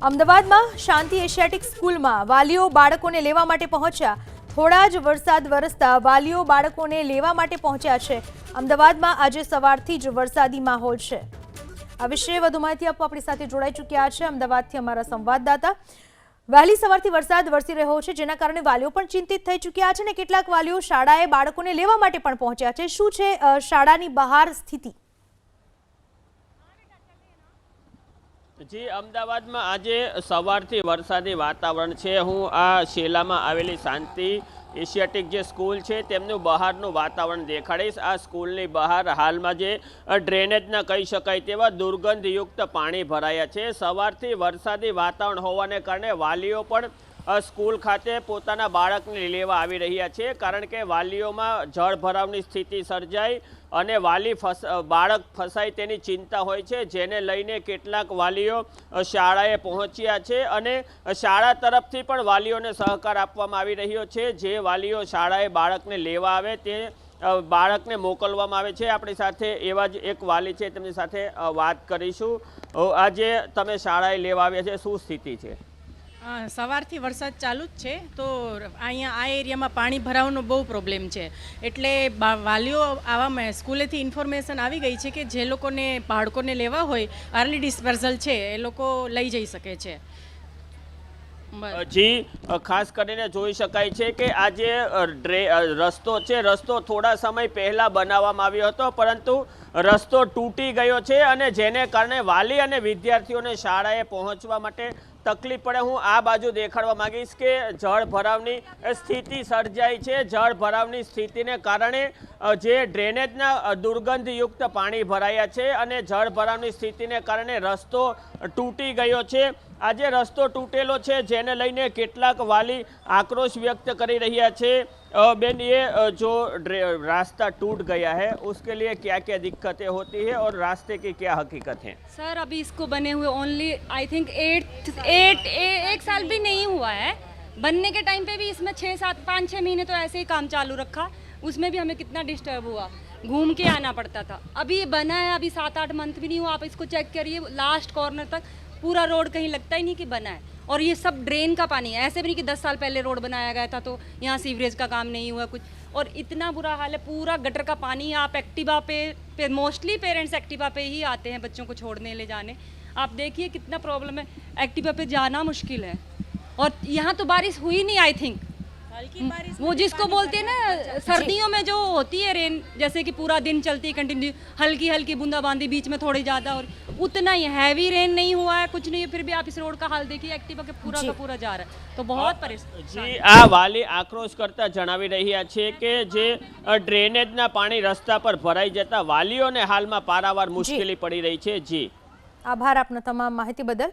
અમદાવાદમાં શાંતિ એશિયાટિક સ્કૂલમાં વાલીઓ બાળકોને લેવા માટે પહોંચ્યા। થોડા જ વરસાદ વરસતા વાલીઓ બાળકોને લેવા માટે પહોંચ્યા છે। અમદાવાદમાં આજે સવારથી જ વરસાદી માહોલ છે। આ વિશે વધુ માહિતી આપવા આપણી સાથે જોડાઈ ચૂક્યા છે અમદાવાદથી અમારા સંવાદદાતા। વહેલી સવારથી વરસાદ વરસી રહ્યો છે, જેના કારણે વાલીઓ પણ ચિંતિત થઈ ચૂક્યા છે અને કેટલાક વાલીઓ શાળાએ બાળકોને લેવા માટે પણ પહોંચ્યા છે। શું છે શાળાની બહાર સ્થિતિ? જી, અમદાવાદમાં આજે સવારથી વરસાદી વાતાવરણ છે। હું આ શેલામાં આવેલી શાંતિ એશિયાટિક જે સ્કૂલ છે તેમનું બહારનું વાતાવરણ દેખાડીશ। આ સ્કૂલની બહાર હાલમાં જે ડ્રેનેજના કહી શકાય તેવા દુર્ગંધયુક્ત પાણી ભરાયા છે। સવારથી વરસાદી વાતાવરણ હોવાને કારણે વાલીઓ પણ સ્કૂલ ખાતે પોતાના બાળકને લેવા આવી રહ્યા છે, કારણ કે વાલીઓમાં જળભરાવની સ્થિતિ સર્જાઈ અને બાળક ફસાય તેની ચિંતા હોય છે, જેને લઈને કેટલાક વાલીઓ શાળાએ પહોંચ્યા છે અને શાળા તરફથી પણ વાલીઓને સહકાર આપવામાં આવી રહ્યો છે। જે વાલીઓ શાળાએ બાળકને લેવા આવે તે બાળકને મોકલવામાં આવે છે। આપણી સાથે એવા જ એક વાલી છે, તેમની સાથે વાત કરીશું। આજે તમે શાળાએ લેવા આવ્યા છે, શું સ્થિતિ છે? સવારથી વરસાદ ચાલુ જ છે, તો અહીંયા આ એરિયામાં પાણી ભરાવાનો બહુ પ્રોબ્લેમ છે, એટલે વાલીઓ આવામાં સ્કૂલેથી ઇન્ફોર્મેશન આવી ગઈ છે કે જે લોકોને બાળકોને લેવા હોય અર્લી ડિસ્પર્ઝલ છે એ લોકો લઈ જઈ શકે છે। જી, ખાસ કરીને જોઈ શકાય છે કે આ જે રસ્તો થોડા સમય પહેલા બનાવવામાં આવ્યો હતો, પરંતુ રસ્તો તૂટી ગયો છે અને જેને કારણે વાલી અને વિદ્યાર્થીઓને શાળાએ પહોંચવા માટે તકલીફ પડે। હું આ બાજુ દેખાડવા માંગીશ કે જળ ભરાવની સ્થિતિ સર્જાઈ છે। જળ ભરાવની સ્થિતિને કારણે જે ડ્રેનેજના દુર્ગંધયુક્ત પાણી ભરાયા છે અને જળ ભરાવની સ્થિતિને કારણે રસ્તો તૂટી ગયો છે। આજે રસ્તો તૂટેલો છે, જેને લઈને કેટલાક વાલી આક્રોશ વ્યક્ત કરી રહ્યા છે। बेन, ये जो रास्ता टूट गया है उसके लिए क्या क्या दिक्कतें होती है और रास्ते की क्या हकीकत है? सर, अभी इसको बने हुए ओनली आई थिंक 1 साल भी नहीं हुआ है। बनने के टाइम पे भी इसमें 5-6 महीने तो ऐसे ही काम चालू रखा, उसमें भी हमें कितना डिस्टर्ब हुआ, घूम के आना पड़ता था। अभी ये बना है, अभी 7-8 मंथ भी नहीं हुआ। आप इसको चेक करिए, लास्ट कॉर्नर तक पूरा रोड कहीं लगता ही नहीं कि बना है, और ये सब ड्रेन का पानी है। ऐसे भी नहीं कि 10 साल पहले रोड बनाया गया था तो यहाँ सीवरेज का काम नहीं हुआ कुछ, और इतना बुरा हाल है। पूरा गटर का पानी। आप एक्टिवा पे मोस्टली पेरेंट्स एक्टिवा पे ही आते हैं बच्चों को छोड़ने ले जाने। आप देखिए कितना प्रॉब्लम है, एक्टिवा पे जाना मुश्किल है। और यहाँ तो बारिश हुई नहीं, आई थिंक हल्की बारिश, वो जिसको बोलते हैं ना सर्दियों में जो होती है रेन, जैसे कि पूरा दिन चलती है कंटिन्यू, हल्की हल्की बूंदाबांदी, बीच में थोड़ी ज़्यादा, और उतना ही हैवी रेन नहीं हुआ है, कुछ नहीं है। फिर भी आप इस रोड का हाल देखिए, एक्टिवा के पूरा का पूरा जा रहा है, तो बहुत परेशान। जी, आ वाली आक्रोश करता जणावी રહ્યા છે કે જે ડ્રેનેજના પાણી રસ્તા પર ભરાઈ જતા વાલીઓને હાલમાં પારાવાર મુશ્કેલી પડી રહી છે। જી, આભાર આપના તમામ માહિતી બદલ।